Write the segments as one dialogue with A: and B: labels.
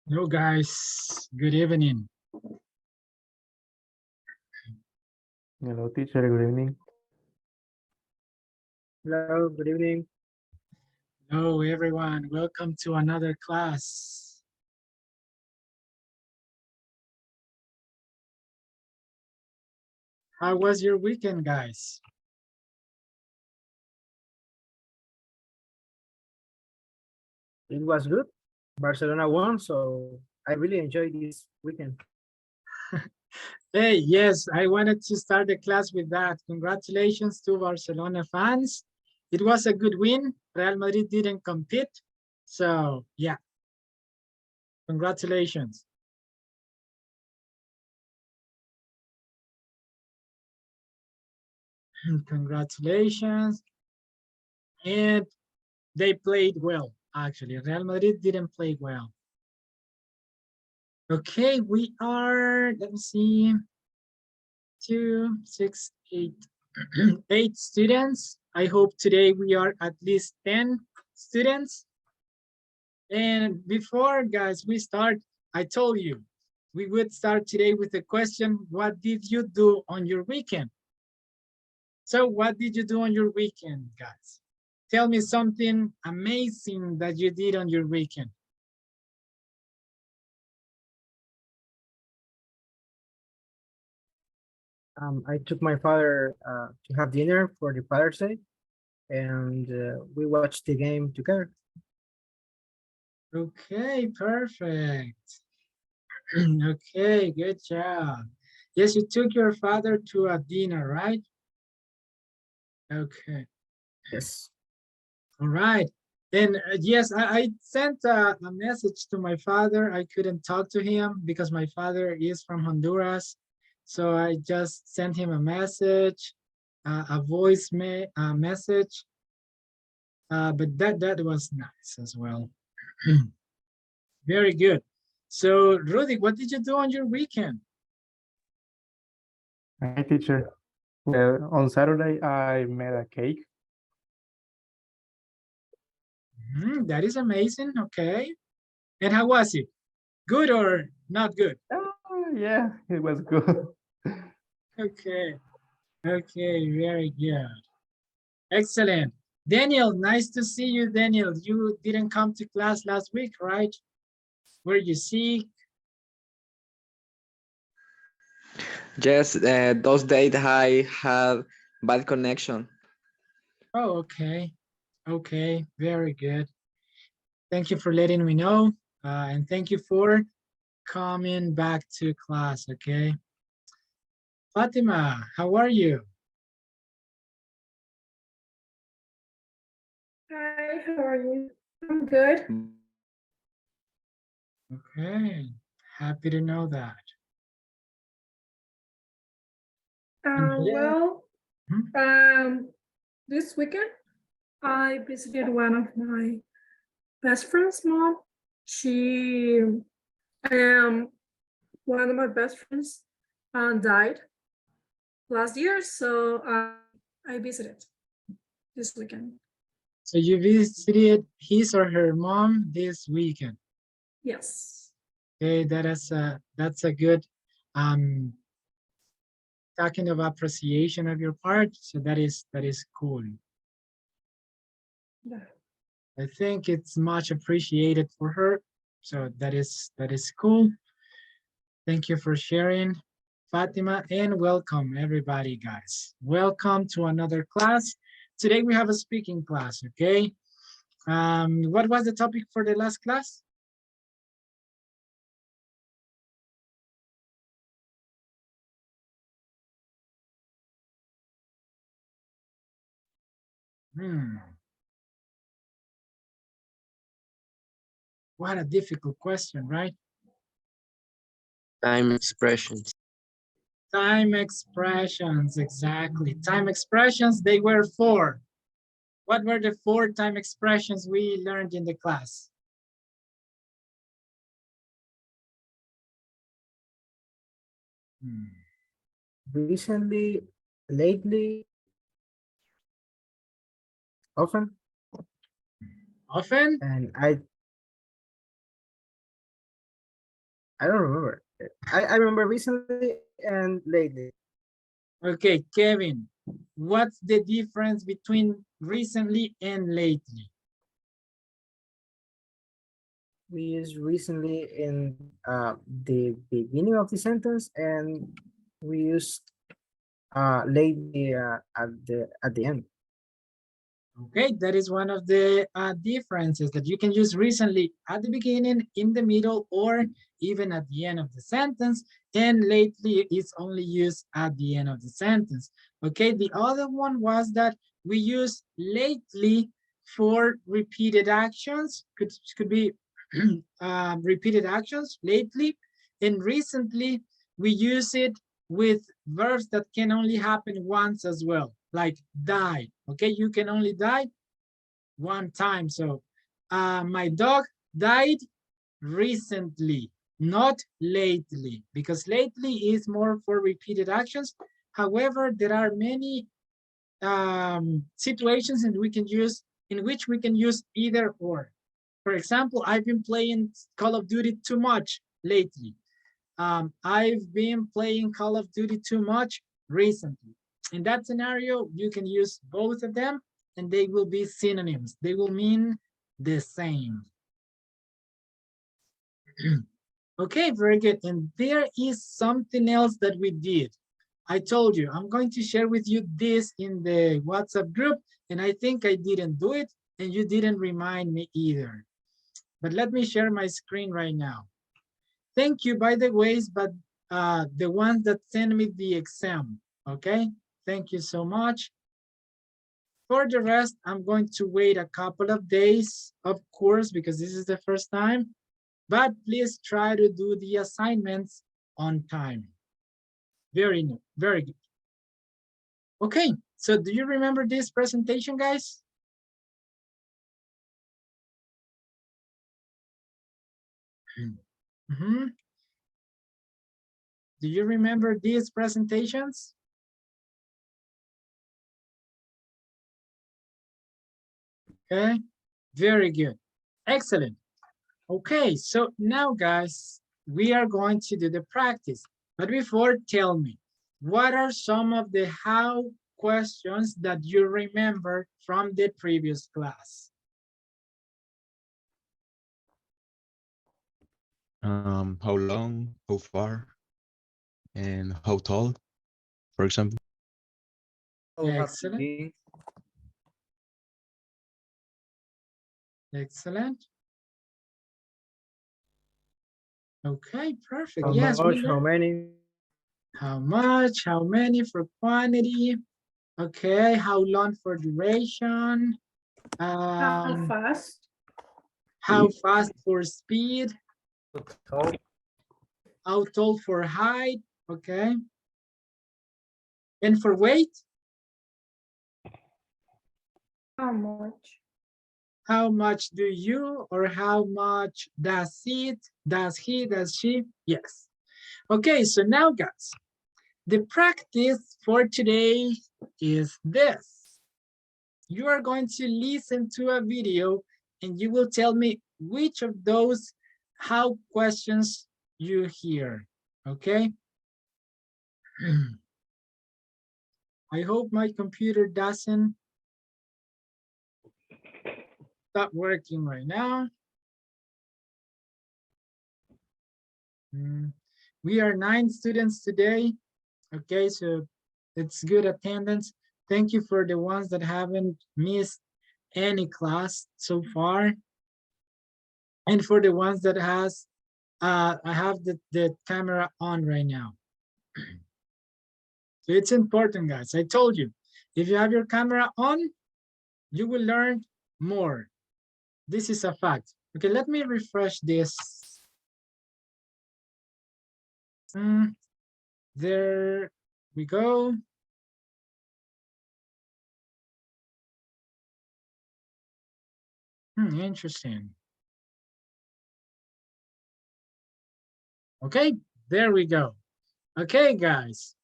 A: Hello, guys. Good evening.
B: Hello, teacher. Good evening.
C: Hello, good evening.
A: Hello, everyone. Welcome to another class. How was your weekend, guys?
C: It was good. Barcelona won, so I really enjoyed this weekend.
A: Hey, yes, I wanted to start the class with that. Congratulations to Barcelona fans. It was a good win. Real Madrid didn't compete. So, yeah. Congratulations. Congratulations. And they played well, actually. Real Madrid didn't play well. Okay, we are, let me see, 2, 6, 8, 8 students. I hope today we are at least 10 students. And before, guys, we start, I told you, we would start today with the question, what did you do on your weekend? So what did you do on your weekend, guys? Tell me something amazing that you did on your weekend.
C: I took my father to have dinner for the Father's Day, and we watched the game together.
A: Okay, perfect. Okay, good job. Yes, you took your father to a dinner, right? Okay.
C: Yes.
A: All right. And yes, I sent a message to my father. I couldn't talk to him because my father is from Honduras. So I just sent him a message, a voice message. But that was nice as well. Very good. So Rudy, what did you do on your weekend?
B: Hi, teacher. Well, on Saturday, I made a cake.
A: That is amazing. Okay. And how was it? Good or not good?
B: Oh, yeah, it was good.
A: Okay. Okay, very good. Excellent. Daniel, nice to see you, Daniel. You didn't come to class last week, right? Were you sick?
D: Yes, those days I had bad connection.
A: Oh, okay. Okay, very good. Thank you for letting me know. And thank you for coming back to class, okay? Fatima, how are you?
E: Hi, how are you? I'm good.
A: Okay, happy to know that. Yeah.
E: Well, this weekend I visited one of my best friend's mom. She, one of my best friends, died last year, so I visited this weekend.
A: So you visited his or her mom this weekend.
E: Yes.
A: Okay, that's a good talking of appreciation of your part. So that is cool.
E: Yeah.
A: I think it's much appreciated for her. So that is cool. Thank you for sharing, Fatima, and welcome everybody, guys. Welcome to another class. Today we have a speaking class, okay? What was the topic for the last class? What a difficult question, right?
F: Time expressions.
A: Time expressions, exactly. Time expressions, they were 4. What were the 4 time expressions we learned in the class?
C: Recently, lately, often,
A: Often?
C: and I don't remember. I remember recently and lately.
A: Okay, Kevin, what's the difference between recently and lately?
C: We use recently in the beginning of the sentence, and we use lately at the end.
A: Okay, that is one of the differences, that you can use recently at the beginning, in the middle, or even at the end of the sentence, and lately is only used at the end of the sentence. Okay, the other one was that we use lately for repeated actions, could be repeated actions lately, and recently we use it with verbs that can only happen once as well, like die. Okay, you can only die one time. So my dog died recently, not lately, because lately is more for repeated actions. However, there are many situations in which we can use either or. For example, I've been playing Call of Duty too much lately. I've been playing Call of Duty too much recently. In that scenario, you can use both of them and they will be synonyms. They will mean the same. Okay, very good. And there is something else that we did. I told you, I'm going to share with you this in the WhatsApp group, and I think I didn't do it, and you didn't remind me either. But let me share my screen right now. Thank you, by the ways, but the ones that send me the exam, okay? Thank you so much. For the rest, I'm going to wait a couple of days, of course, because this is the first time, but please try to do the assignments on time. Very good. Okay, so do you remember this presentation, guys? Mm-hmm. Do you remember these presentations? Okay, very good. Excellent. Okay, so now guys, we are going to do the practice. But before, tell me, what are some of the how questions that you remember from the previous class?
G: How long, how far, and how tall, for example.
A: Excellent. Excellent. Okay, perfect.
C: How
A: Yes,
C: much, how many?
A: How much, how many for quantity. Okay, how long for duration.
E: How fast?
A: How fast for speed.
C: Tall.
A: How tall for height. Okay. And for weight?
E: How much?
A: How much do you, or how much does it, does he, does she? Yes. Okay, so now guys, the practice for today is this. You are going to listen to a video and you will tell me which of those how questions you hear, okay? I hope my computer doesn't stop working right now. We are 9 students today, okay, so it's good attendance. Thank you for the ones that haven't missed any class so far. And for the ones that I have the camera on right now. So it's important, guys. I told you, if you have your camera on, You will learn more. This is a fact. Okay, let me refresh this. There we go. Interesting. Okay, there we go. Okay, guys.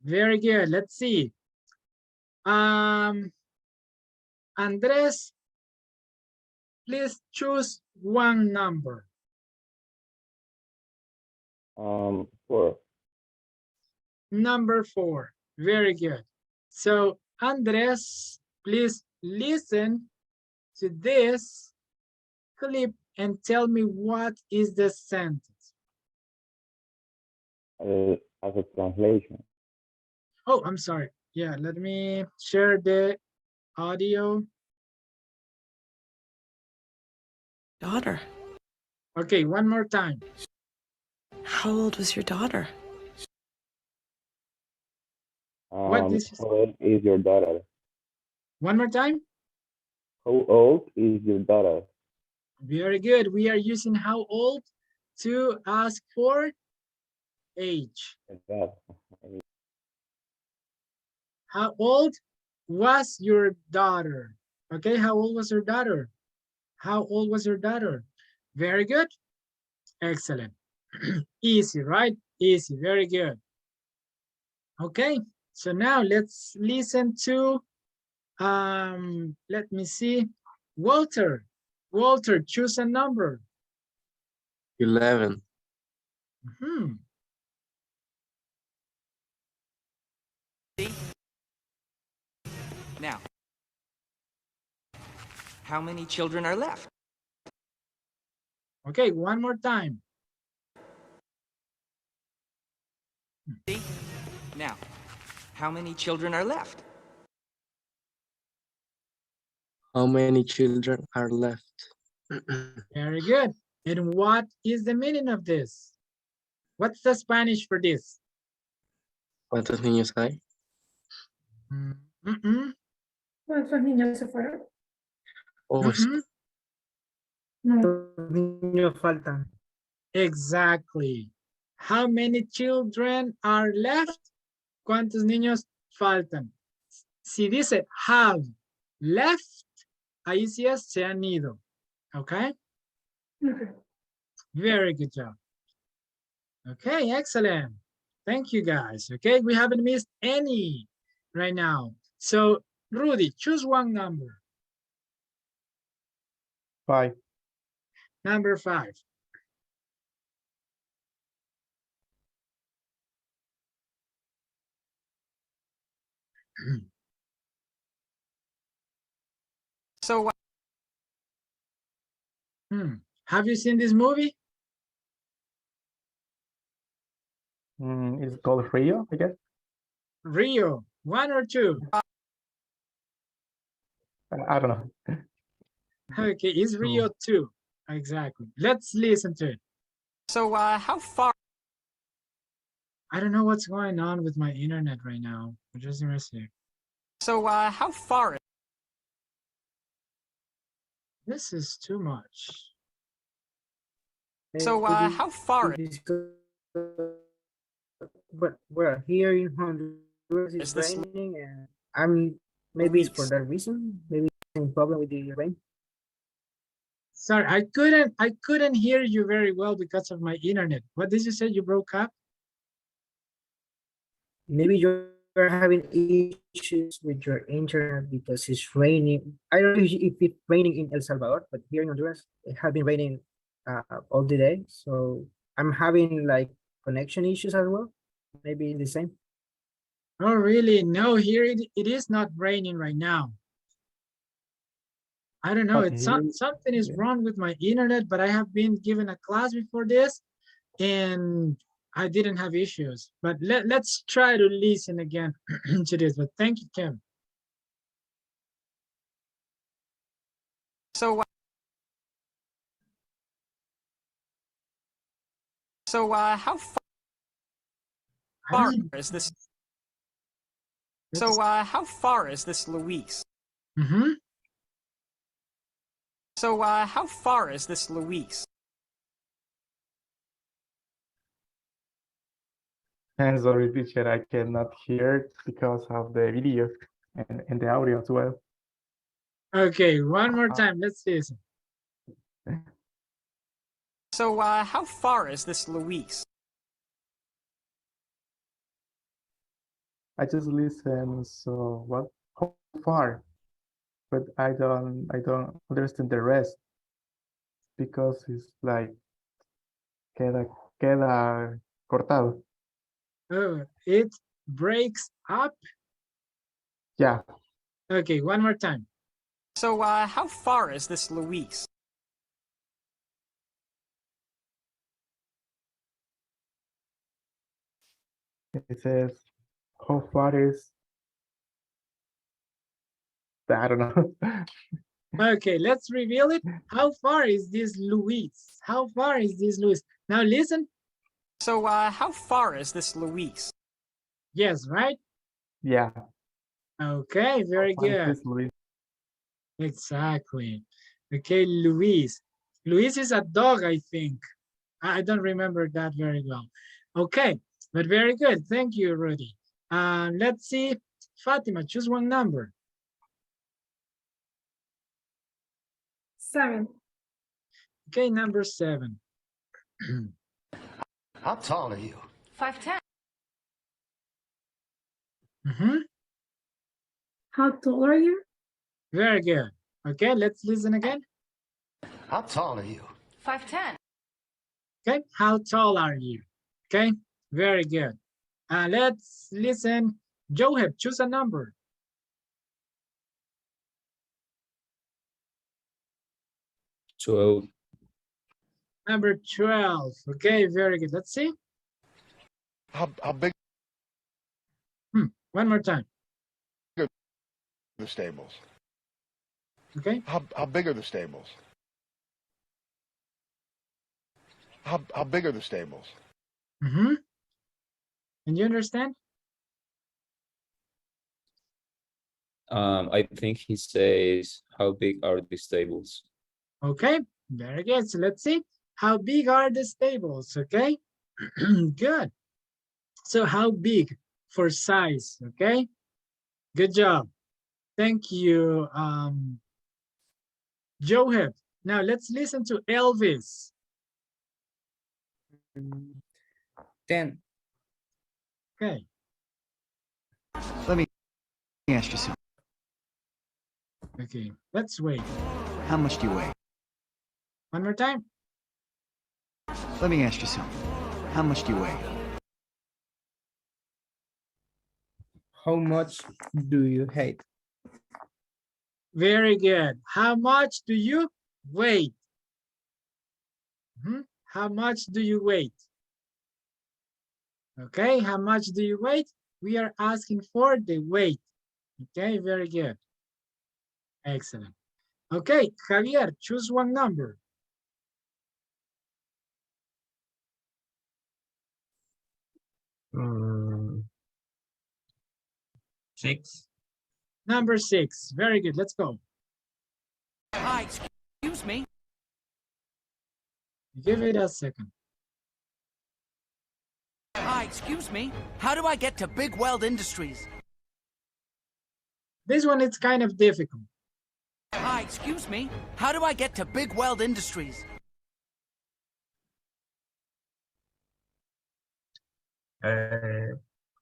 A: Very good. Let's see. Andres, please choose one number.
B: 4.
A: Number 4. Very good. So, Andres, please listen to this clip and tell me what is the sentence.
B: As a translation.
A: Oh, I'm sorry. Yeah, let me share the audio.
F: Daughter.
A: Okay, one more time.
F: How old was your daughter?
A: What did you say?
B: How old is your daughter?
A: One more time.
B: How old is your daughter?
A: Very good. We are using how old to ask for age. How old was your daughter? Okay, how old was your daughter? How old was your daughter? Very good. Excellent. Easy, right? Easy, very good. Okay, so now let's listen to, let me see, Walter. Walter, choose a number.
H: 11.
I: Now, how many children are left?
A: Okay, one more time.
I: Now, how many children are left?
H: How many children are left?
A: Very good. And what is the meaning of this? What's the Spanish for this?
H: ¿Cuántos niños hay?
E: ¿Cuántos niños se fueron?
H: Oh,
E: No.
C: Niños faltan.
A: Exactly. How many children are left? ¿Cuántos niños faltan? Si dice have left, ahí sí es se han ido. Okay?
E: Okay.
A: Very good job. Okay, excellent. Thank you guys. Okay, we haven't missed any right now. So, Rudy, choose one number.
B: 5.
A: Number 5.
I: So,
A: Have you seen this movie?
B: It's called Rio, I guess.
A: Rio, 1 or 2?
B: I don't know.
A: Okay, it's Rio 2. Exactly. Let's listen to it.
I: so how far?
A: I don't know what's going on with my internet right now. Just a minute.
I: So, how far?
A: This is too much.
I: So, how far?
C: But we're here in Honduras,
I: Is
C: it's
I: this-
C: raining, and maybe it's for that reason. Maybe some problem with the rain.
A: Sorry, I couldn't hear you very well because of my internet. What did you say? You broke up?
C: Maybe you're having issues with your internet because it's raining. I don't know if it's raining in El Salvador, but here in Honduras, it has been raining all the day. So I'm having like connection issues as well. Maybe the same.
A: Oh, really? No, here it is not raining right now. I don't know.
B: But
A: It's
B: here-
A: something is
B: yeah.
A: wrong with my internet, but I have been given a class before this and I didn't have issues. But let's try to listen again to this. But thank you, Kim.
I: So, how far is this? So, how far is this Luis? So, how far is this Luis?
B: Sorry, teacher, I cannot hear because of the video and the audio as well.
A: Okay, one more time. Let's listen.
I: So, how far is this Luis?
B: I just listen. So what? How far? But I don't understand the rest because it's like queda cortado.
A: Oh, it breaks up.
B: Yeah.
A: Okay, one more time.
I: So, how far is this Luis?
B: It says, how far is, I don't know.
A: Okay, let's reveal it. How far is this Luis? How far is this Luis? Now listen.
I: So, how far is this Luis?
A: Yes, right?
B: Yeah.
A: Okay, very
B: How far is
A: good.
B: this, Luis?
A: Exactly. Okay, Luis. Luis is a dog, I think. I don't remember that very well. Okay, but very good. Thank you, Rudy. Let's see. Fatima, choose one number.
E: 7.
A: Okay, number 7.
J: How tall are you?
K: 5'10".
E: How tall are you?
A: Very good. Okay, let's listen again.
J: How tall are you?
K: 5'10".
A: Okay, how tall are you? Okay, very good. Let's listen. Joheb, choose a number.
H: 12.
A: Number 12. Okay, very good. Let's see.
J: How big
A: One more time.
J: are the stables?
A: Okay.
J: How big are the stables? How big are the stables?
A: Can you understand?
H: I think he says, how big are the stables?
A: Okay, very good. So let's see. How big are the stables? Okay, good. So how big for size? Okay, good job. Thank you, Joheb. Now let's listen to Elvis.
L: 10.
A: Okay.
L: Let me ask you something.
A: Okay, let's wait.
L: How much do you weigh?
A: One more time.
L: Let me ask you something. How much do you weigh?
B: How much do you hate?
A: Very good. How much do you weigh? How much do you weigh? Okay, how much do you weigh? We are asking for the weight. Okay, very good. Excellent. Okay, Javier, choose one number.
L: 6.
A: Number 6. Very good. Let's go.
I: Hi, excuse me.
A: Give it a second.
I: Hi, excuse me. How do I get to Big Weld Industries?
A: This one is kind of difficult.
I: Hi, excuse me. How do I get to Big Weld Industries?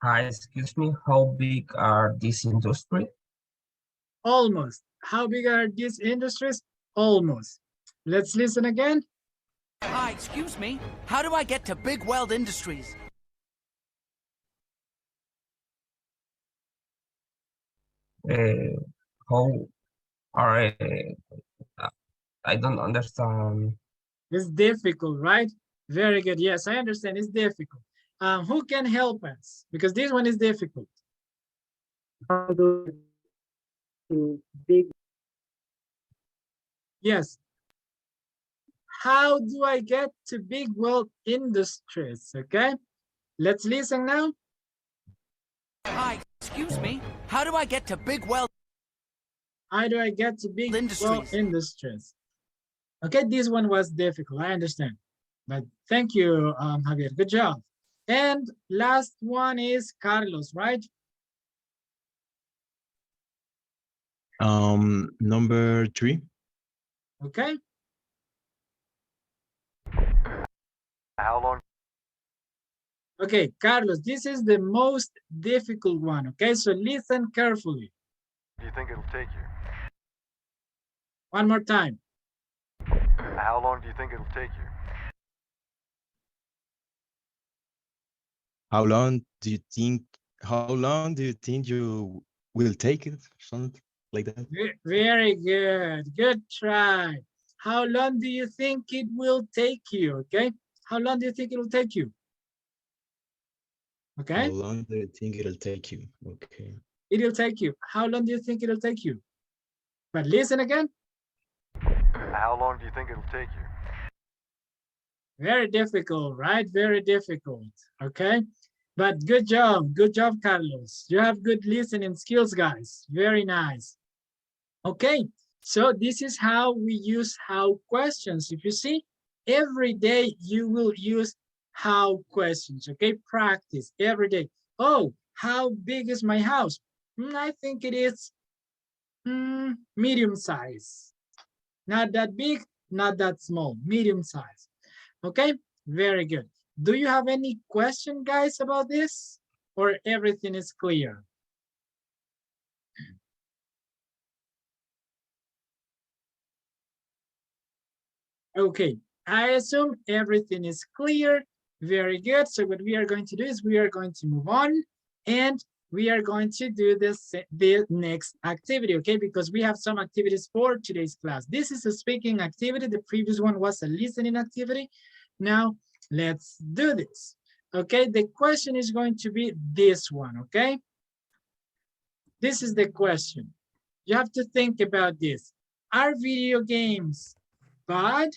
L: Hi, excuse me. How big are these industries?
A: Almost. How big are these industries? Almost. Let's listen again.
I: Hi, excuse me. How do I get to Big Weld Industries?
L: How are I don't understand.
A: It's difficult, right? Very good. Yes, I understand. It's difficult. Who can help us? Because this one is difficult.
C: How do big
A: Yes. How do I get to Big Weld Industries? Okay. Let's listen now.
I: Hi, excuse me. How do I get to Big Weld?
A: How do I get to Big Weld
I: Industries?
A: Industries? Okay, this one was difficult, I understand. But thank you, Javier, good job. And last one is Carlos, right?
G: Number 3.
A: Okay.
J: How long
A: Okay, Carlos, this is the most difficult one, okay? So listen carefully.
J: do you think it'll take you?
A: One more time.
J: How long do you think it'll take you?
G: How long do you think? How long do you think you will take it? Something like that.
A: Very good. Good try. How long do you think it will take you? Okay. How long do you think it will take you?
G: How
A: Okay.
G: long do you think it'll take you? Okay.
A: It'll take you. How long do you think it'll take you? But listen again.
J: How long do you think it'll take you?
A: Very difficult, right? Very difficult. Okay. But good job. Good job, Carlos. You have good listening skills, guys. Very nice. Okay. So this is how we use how questions. If you see, every day you will use how questions. Okay. Practice every day. Oh, how big is my house? I think it is medium size. Not that big, not that small, medium size. Okay, very good. Do you have any question, guys, about this? Or everything is clear? Okay, I assume everything is clear. Very good. So what we are going to do is we are going to move on and we are going to do the next activity, okay? Because we have some activities for today's class. This is a speaking activity. The previous one was a listening activity. Now, let's do this, okay? The question is going to be this one, okay? This is the question. You have to think about this. Are video games bad?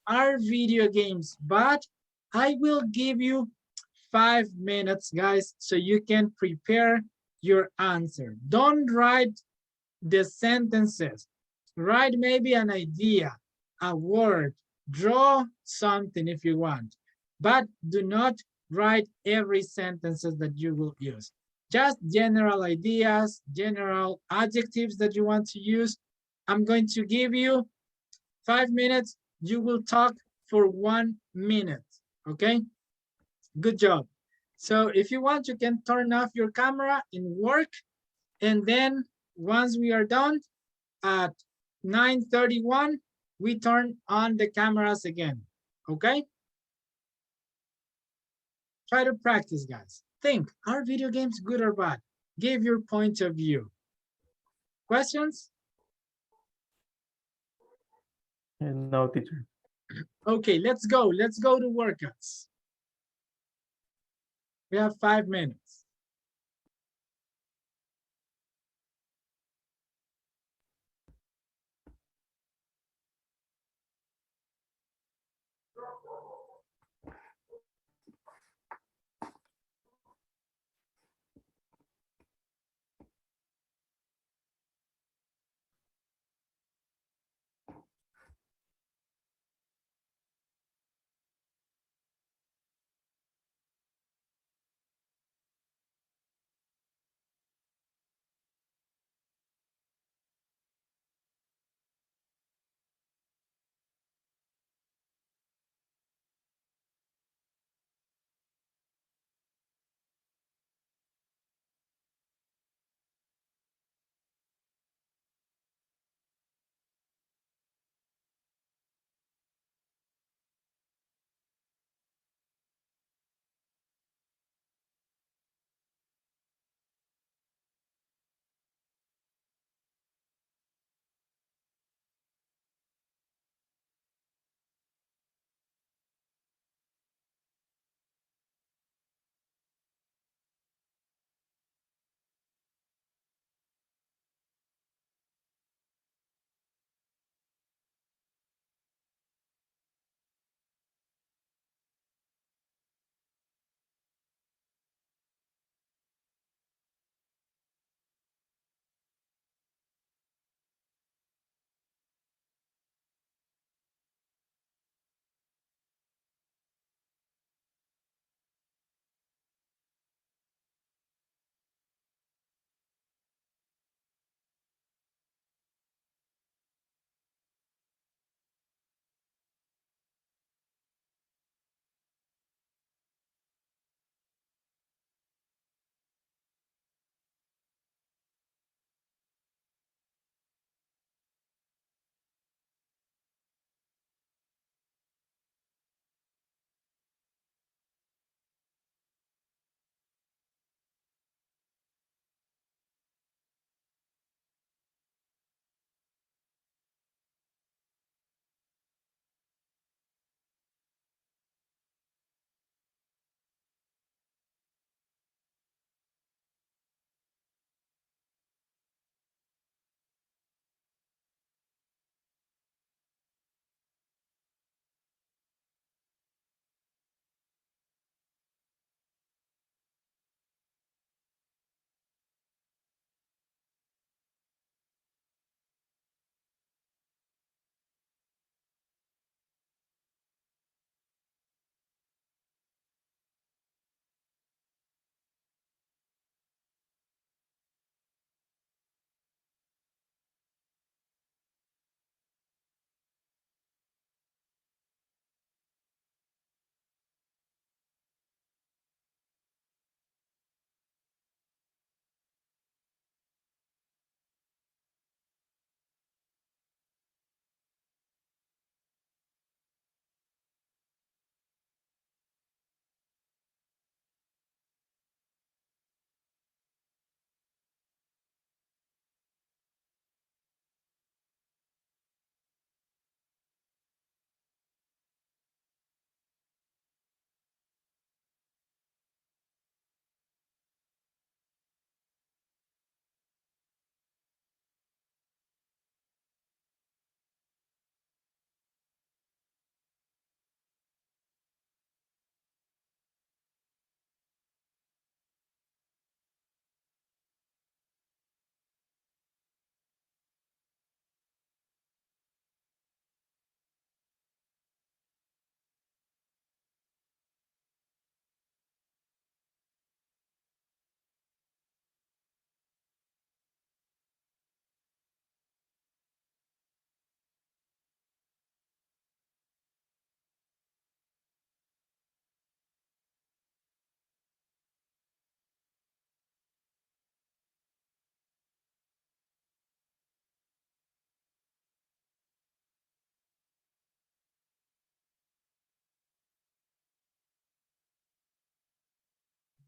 A: Are video games bad? I will give you 5 minutes, guys, so you can prepare your answer. Don't write the sentences. Write maybe an idea, a word, draw something if you want, but do not write every sentences that you will use. Just general ideas, general adjectives that you want to use. I'm going to give you 5 minutes. You will talk for 1 minute, okay? Good job. So if you want, you can turn off your camera and work. And then once we are done at 9:31, we turn on the cameras again, okay? Try to practice, guys. Think, are video games good or bad? Give your point of view. Questions?
B: No, teacher.
A: Okay, let's go. Let's go to workouts. We have 5 minutes.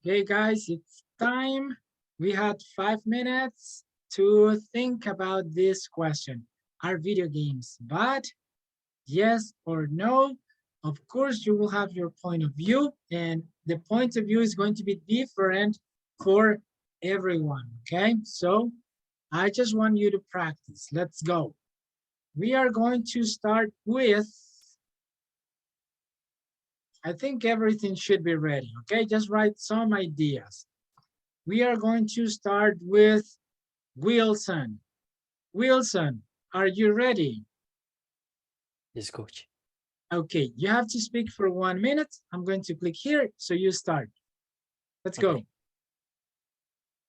A: Okay, guys, it's time. We had 5 minutes to think about this question. Are video games bad? Yes or no? Of course, you will have your point of view, and the point of view is going to be different for everyone, okay? So I just want you to practice. Let's go. We are going to start with, I think everything should be ready, okay? Just write some ideas. We are going to start with Wilson. Wilson, are you ready?
H: Yes, coach.
A: Okay, you have to speak for 1 minute. I'm going to click here, so you start. Let's go.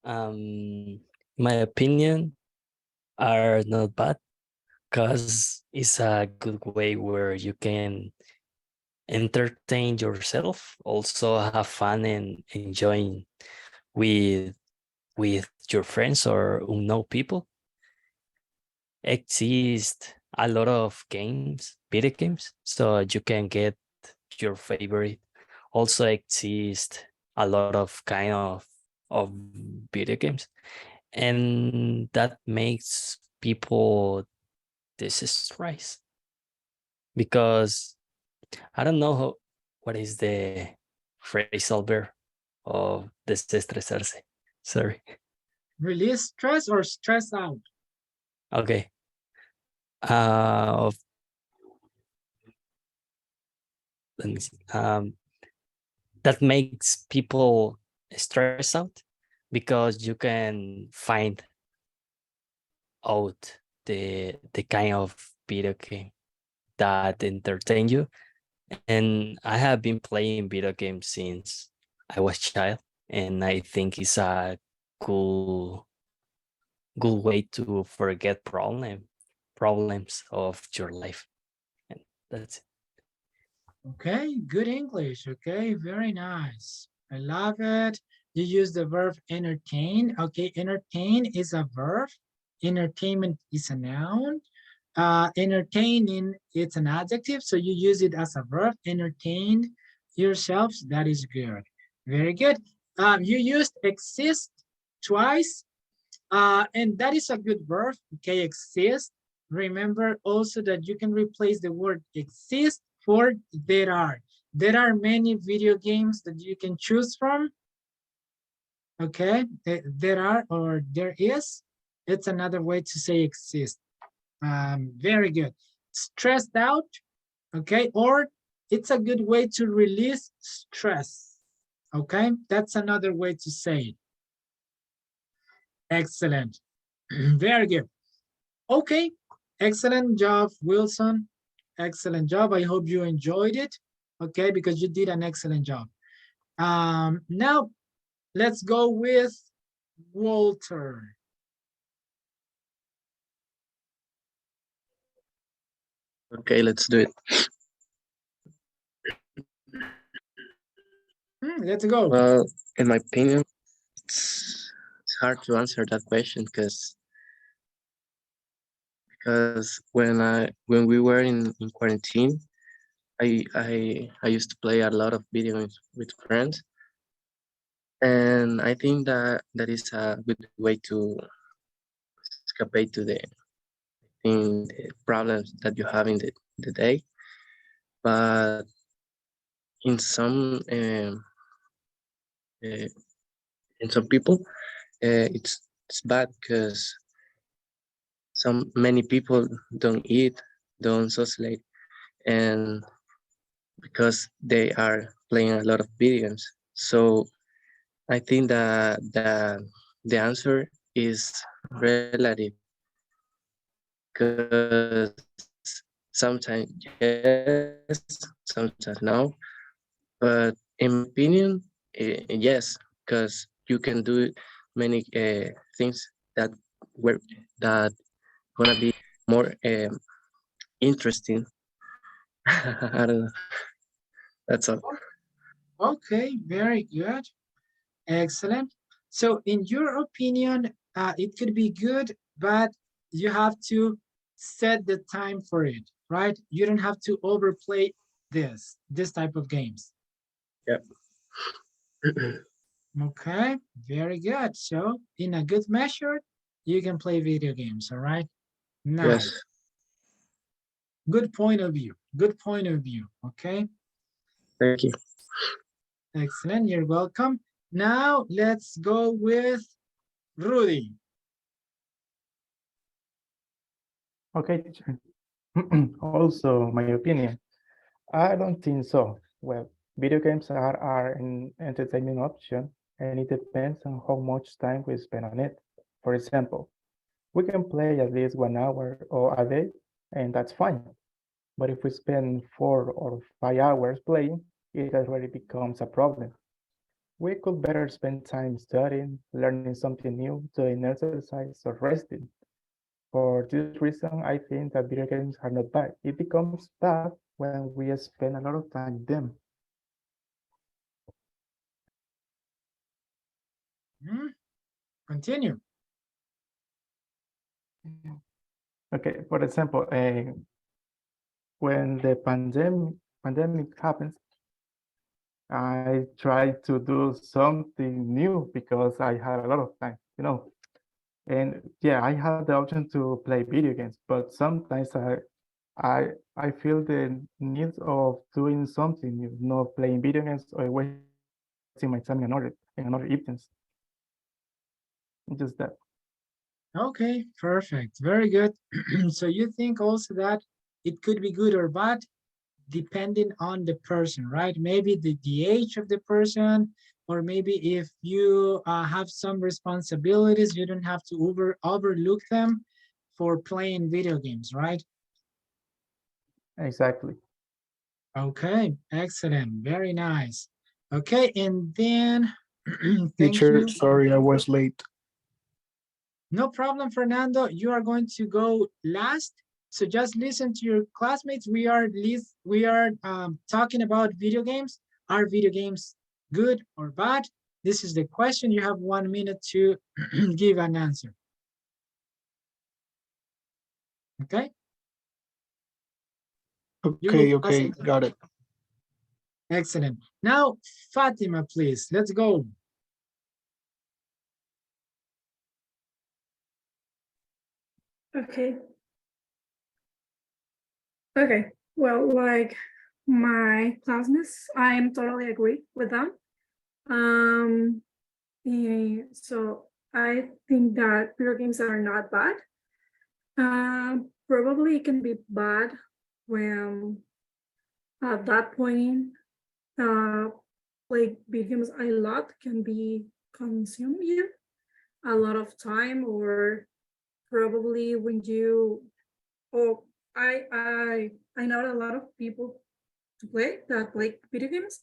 H: My opinion are not bad because it's a good way where you can entertain yourself, also have fun and enjoying with your friends or unknown people. Exist a lot of games, video games, so you can get your favorite. Also exist a lot of kind of video games, and that makes people distress because I don't know what is the phrasal verb of desestresarse. Sorry.
A: Release stress or stress out?
H: Okay. Let me see. That makes people stress out because you can find out the kind of video game that entertain you. And I have been playing video games since I was child, and I think it's a cool good way to forget problems of your life. And that's it.
A: Okay, good English. Okay, very nice. I love it. You use the verb entertain. Okay, entertain is a verb. Entertainment is a noun. Entertaining, it's an adjective, so you use it as a verb. Entertain yourselves. That is good. Very good. You used exist twice, and that is a good verb. Okay, exist. Remember also that you can replace the word exist for there are. There are many video games that you can choose from. Okay, there are or there is. It's another way to say exist. Very good. Stressed out, okay, or it's a good way to release stress. Okay, that's another way to say it. Excellent. Very good. Okay, excellent job, Wilson. Excellent job. I hope you enjoyed it, okay, because you did an excellent job. Now, let's go with Walter.
H: Okay, let's do it.
A: Let's go.
H: Well, in my opinion, it's hard to answer that question because when we were in quarantine, I used to play a lot of video games with friends, and I think that is a good way to escape to the problems that you have in the day. But in some people, it's bad because many people don't eat, don't socialize, and because they are playing a lot of video games. So I think that the answer is relative because sometimes yes, sometimes no. But in my opinion, yes, because you can do many things that gonna be more interesting. I don't know. That's all.
A: Okay, very good. Excellent. So in your opinion, it could be good, but you have to set the time for it, right? You don't have to overplay this type of games.
H: Yep.
A: Okay, very good. So in a good measure, you can play video games, all right? Nice.
D: Yes.
A: Good point of view. Good point of view. Okay,
D: Thank you.
A: excellent. You're welcome. Now let's go with Rudy.
B: Okay, teacher. Also, my opinion, I don't think so. Well, video games are an entertainment option, and it depends on how much time we spend on it. For example, we can play at least 1 hour or a day, and that's fine. But if we spend 4 or 5 hours playing, it already becomes a problem. We could better spend time studying, learning something new, doing exercise, or resting. For this reason, I think that video games are not bad. It becomes bad when we spend a lot of time in them.
A: Continue.
B: Okay, for example, when the pandemic happens, I tried to do something new because I had a lot of time, you know. And yeah, I had the option to play video games, but sometimes I feel the need of doing something new, not playing video games or wasting my time in another evenings. Just that.
A: Okay, perfect. Very good. So you think also that it could be good or bad depending on the person, right? Maybe the age of the person, or maybe if you have some responsibilities, you don't have to overlook them for playing video games, right?
B: Exactly.
A: Okay, excellent. Very nice. Okay, and then thank
K: Teacher,
A: you.
K: sorry I was late.
A: No problem, Fernando. You are going to go last. So just listen to your classmates. We are talking about video games. Are video games good or bad? This is the question. You have 1 minute to give an answer. Okay. You will pass
K: Okay,
A: it.
K: got it.
A: Excellent. Now, Fatima, please. Let's go.
E: Okay. Okay. Well, like my classmates, I am totally agree with them. So I think that video games are not bad. Probably it can be bad when at that point, like video games a lot can be consume you a lot of time, or probably when you, or I know a lot of people to play that play video games,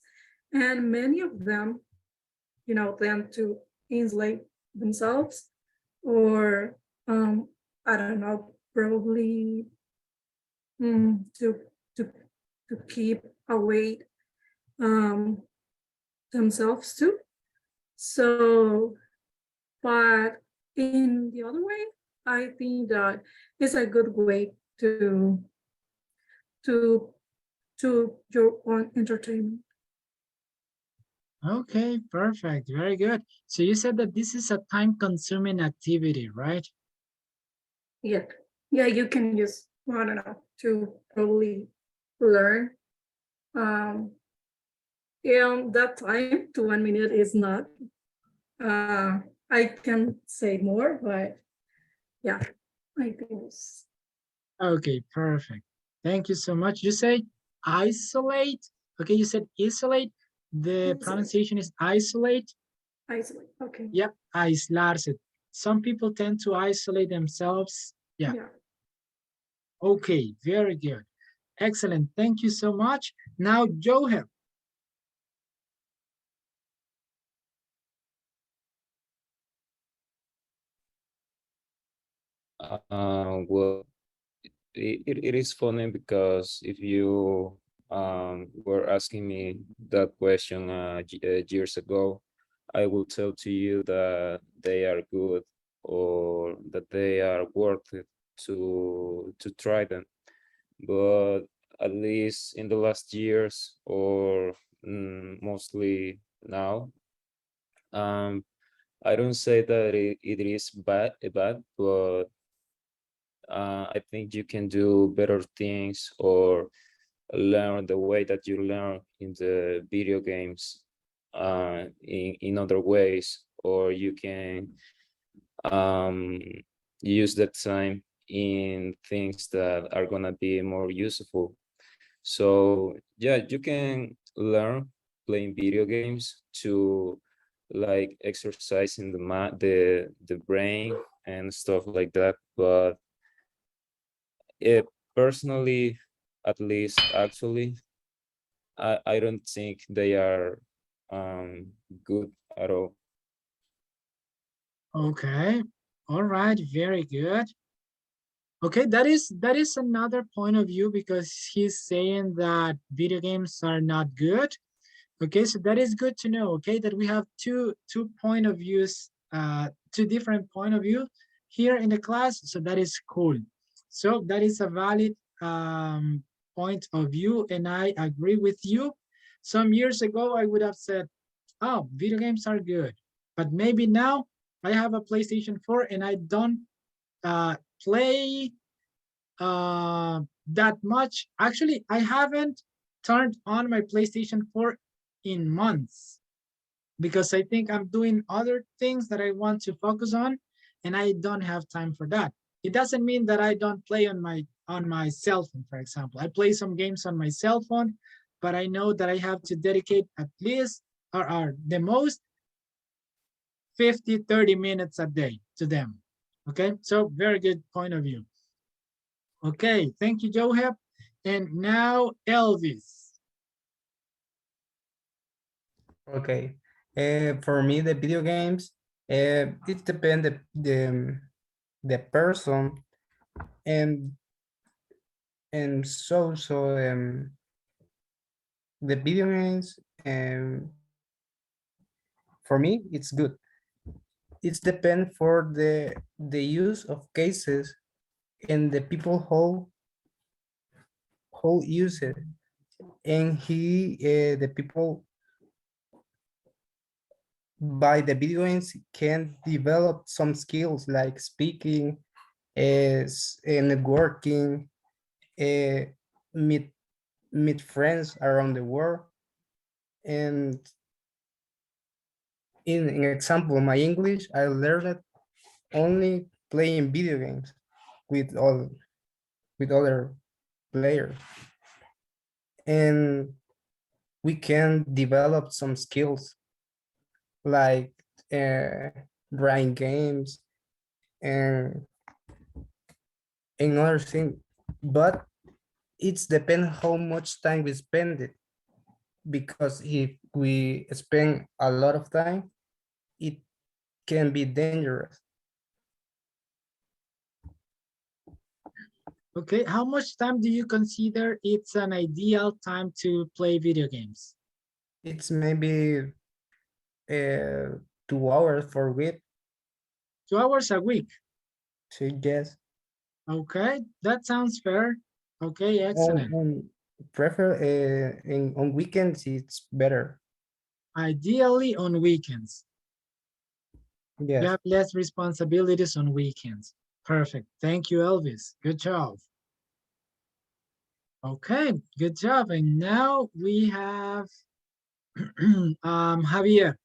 E: and many of them, tend to insulate themselves, or I don't know, probably to to to keep away um, themselves too. So, but in the other way, I think that it's a good way to to your own entertainment.
A: Okay, perfect. Very good. So you said that this is a time-consuming activity, right?
E: Yeah, yeah, you can use, I don't know, to probably learn. That time to 1 minute is not. I can say more, but yeah, I think it's
A: Okay, perfect. Thank you so much. You say isolate. Okay, you said isolate. The
E: isolate.
A: pronunciation is isolate.
E: Isolate. Okay.
A: Yep, aislarse. Some people tend to isolate themselves. Yeah.
E: Yeah.
A: Okay, very good. Excellent. Thank you so much. Now, Johan.
M: Well, it is funny because if you were asking me that question years ago, I will tell to you that they are good or that they are worth it to try them. But at least in the last years or mostly now, I don't say that it is bad, but I think you can do better things or learn the way that you learn in the video games in other ways, or you can use that time in things that are gonna be more useful. So yeah, you can learn playing video games to like exercising the brain and stuff like that. But it personally, at least actually, I don't think they are good at all.
A: Okay. All right. Very good. Okay, that is another point of view because he's saying that video games are not good. Okay, so that is good to know. Okay, that we have two point of views, two different point of view here in the class. So that is cool. So that is a valid point of view, and I agree with you. Some years ago, I would have said, "Oh, video games are good," but maybe now I have a PlayStation 4 and I don't play that much. Actually, I haven't turned on my PlayStation 4 in months because I think I'm doing other things that I want to focus on and I don't have time for that. It doesn't mean that I don't play on my cell phone, for example. I play some games on my cell phone, but I know that I have to dedicate at least or the most 50-30 minutes a day to them. Okay, so very good point of view. Okay, thank you, Joheb. And now Elvis.
K: Okay. For me, the video games, it depends the person and the video games for me it's good. It's depend for the use of cases and the people who use it, and the people by the video games can develop some skills like speaking, networking, meet friends around the world. And in example, my English, I learned it only playing video games with other players. And we can develop some skills like writing games and other things. But it's depends how much time we spend it, because if we spend a lot of time, it can be dangerous.
A: Okay, how much time do you consider it's an ideal time to play video games?
K: It's maybe 2 hours for week.
A: 2 hours a week.
K: So yes.
A: Okay, that sounds fair. Okay, excellent.
K: Prefer on weekends, it's better.
A: Ideally on weekends.
K: Yes.
A: You have less responsibilities on weekends. Perfect. Thank you, Elvis. Good job. Okay, good job. And now we have Javier.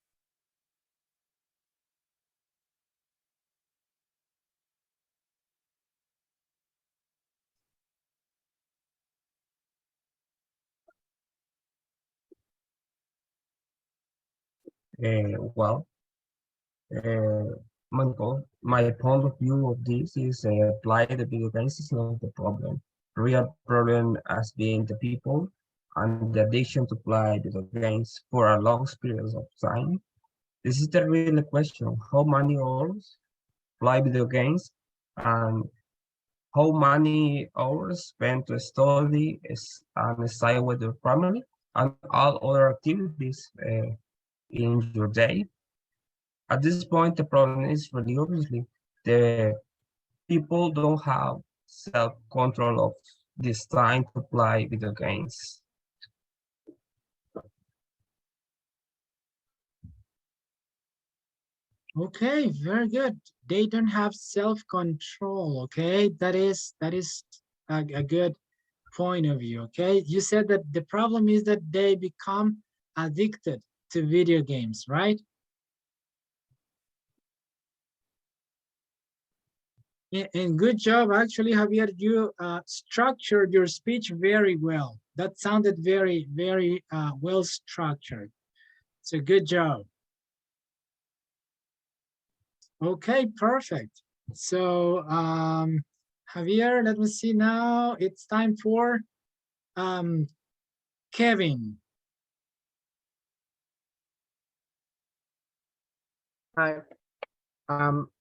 N: Well, my point of view of this is apply the video games is not the problem. Real problem has been the people and the addiction to play video games for a long periods of time. This is the real question: how many hours play video games, and how many hours spent to study and stay with your family and all other activities in your day. At this point, the problem is really obviously the people don't have self-control of this time to play video games.
A: Okay, very good. They don't have self-control. Okay, that is a good point of view. Okay, you said that the problem is that they become addicted to video games, right? And good job, actually, Javier. You structured your speech very well. That sounded very, very well structured. So good job. Okay, perfect. So Javier, let me see now. It's time for Kevin.
C: Hi.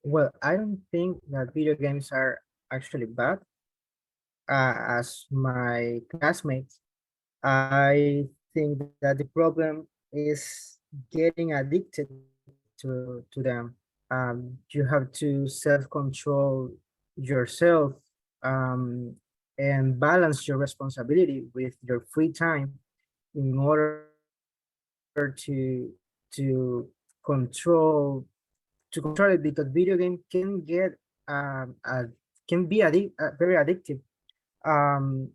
C: Well, I don't think that video games are actually bad. As my classmates, I think that the problem is getting addicted to them. You have to self-control yourself, um, and balance your responsibility with your free time in order to control to control it, because video game can get can be very addictive. Um,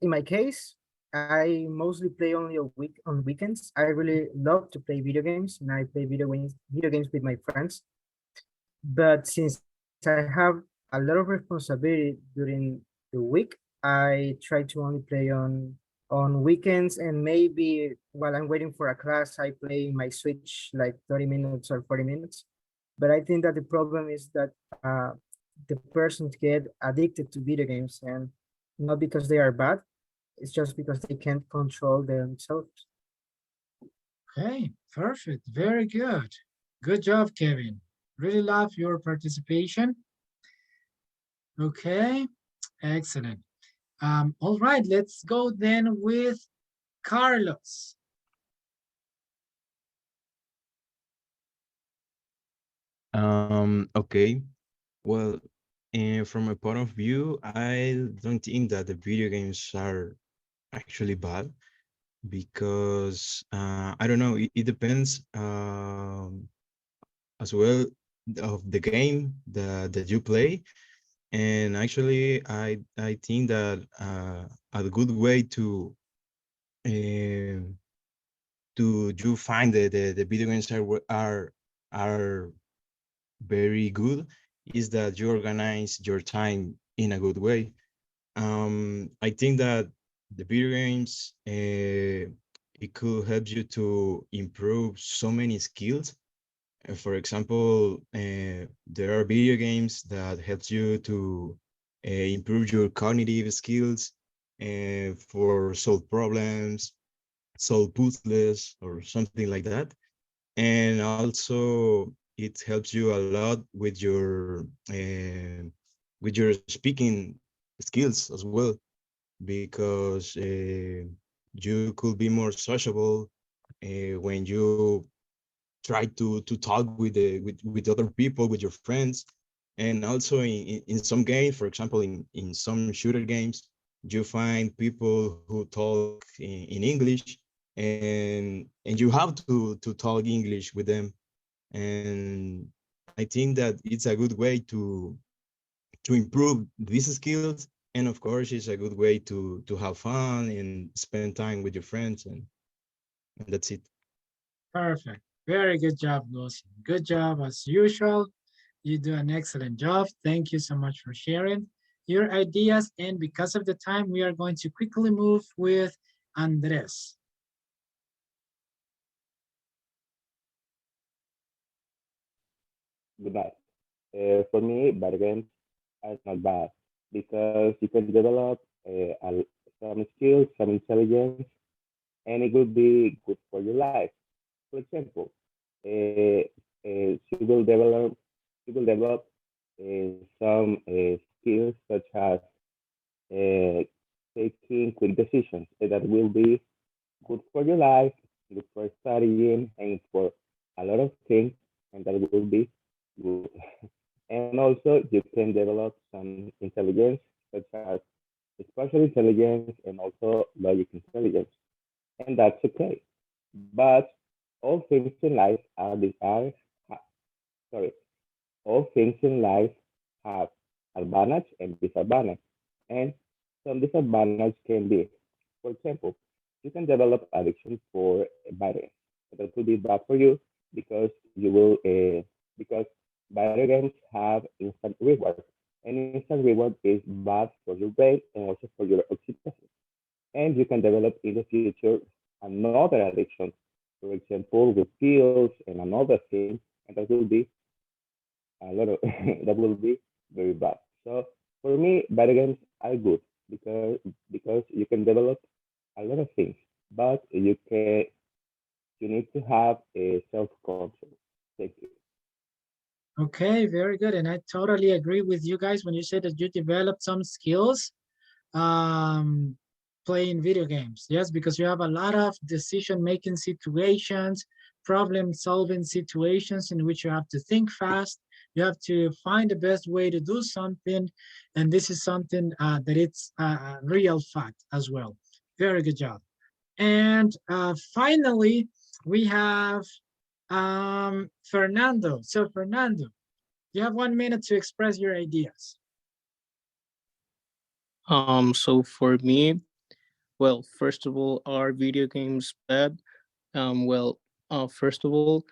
C: in my case, I mostly play only on weekends. I really love to play video games, and I play video games with my friends. But since I have a lot of responsibility during the week, I try to only play on weekends, and maybe while I'm waiting for a class, I play my Switch like 30 minutes or 40 minutes. But I think that the problem is that the persons get addicted to video games, and not because they are bad, it's just because they can't control themselves.
A: Okay, perfect. Very good. Good job, Kevin. Really love your participation. Okay, excellent. All right, let's go then with Carlos.
G: Okay. Well, from my point of view, I don't think that the video games are actually bad because I don't know. It depends as well of the game that you play. And actually, I think that a good way um to you find the video games are very good is that you organize your time in a good way. I think that the video games it could help you to improve so many skills. For example, there are video games that helps you to improve your cognitive skills for solve problems, solve puzzles, or something like that. And also, it helps you a lot with your speaking skills as well, because you could be more sociable when you try to talk with other people, with your friends. And also in some games, for example, in some shooter games, you find people who talk in English, and you have to talk English with them. And I think that it's a good way to improve these skills. And of course, it's a good way to have fun and spend time with your friends, and that's it.
A: Perfect. Very good job, Lucy. Good job as usual. You do an excellent job. Thank you so much for sharing your ideas. And because of the time, we are going to quickly move with Andres.
O: Good night. For me, video games are not bad because you can develop some skills, some intelligence, and it will be good for your life. For example, you will develop some skills such as uh, taking quick decisions that will be good for your life, good for studying, and for a lot of things, and that will be good. And also, you can develop some intelligence, such as spatial intelligence and also logic intelligence, and that's okay. But all things in life are sorry, all things in life have advantage and disadvantage. And some disadvantage can be, for example, you can develop addiction for violence. That could be bad for you because you will because video games have instant reward. And instant reward is bad for your brain and also for your oxytocin. And you can develop in the future another addiction, for example, with pills and another thing, and that will be a lot of that will be very bad. So for me, video games are good because you can develop a lot of things, but you need to have a self control. Thank you.
A: Okay, very good. And I totally agree with you guys when you say that you developed some skills um, playing video games. Yes, because you have a lot of decision-making situations, problem-solving situations in which you have to think fast. You have to find the best way to do something. And this is something that it's a real fact as well. Very good job. And finally, we have Fernando. So Fernando, you have 1 minute to express your ideas.
P: So for me, well, first of all, are video games bad? First of all,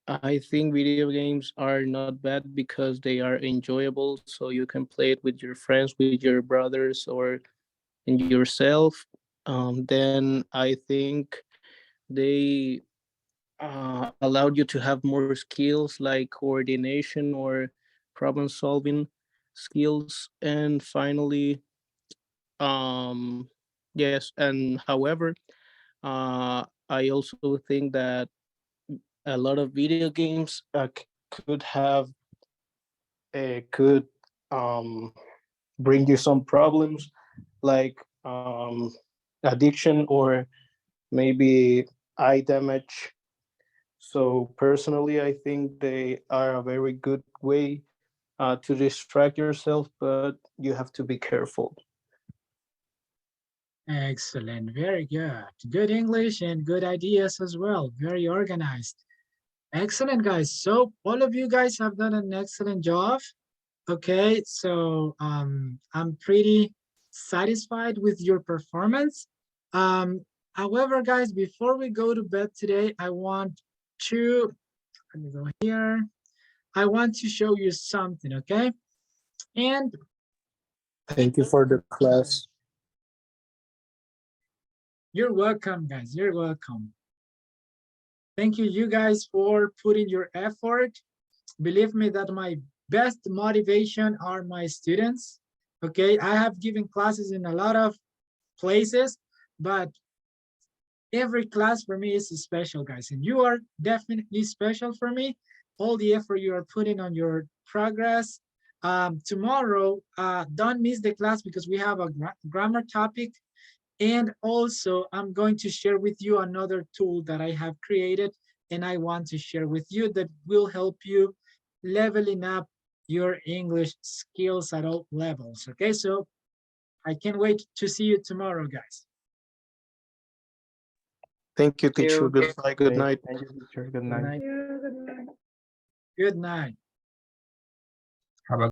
P: I think video games are not bad because they are enjoyable. So you can play it with your friends, with your brothers, or in yourself. Then I think they allowed you to have more skills like coordination or problem solving skills. And finally, yes, and however, I also think that a lot of video games could have could um, bring you some problems like addiction or maybe eye damage. So personally, I think they are a very good way to distract yourself, but you have to be careful.
A: Excellent, very good. Good English and good ideas as well. Very organized. Excellent, guys. So all of you guys have done an excellent job. Okay, so I'm pretty satisfied with your performance. However, guys, before we go to bed today, I want to, let me go here. I want to show you something, okay? And
P: Thank you for the class.
A: you're welcome, guys. You're welcome. Thank you, you guys, for putting your effort. Believe me that my best motivation are my students. Okay, I have given classes in a lot of places, but every class for me is special, guys, and you are definitely special for me. All the effort you are putting on your progress. Tomorrow, don't miss the class because we have a grammar topic. And also, I'm going to share with you another tool that I have created and I want to share with you that will help you leveling up your English skills at all levels. Okay, so I can't wait to see you tomorrow, guys.
P: Thank you, teacher. Goodbye. Good
B: Okay,
P: night.
B: thank you, teacher. Good night.
E: Yeah, good night.
A: Good night.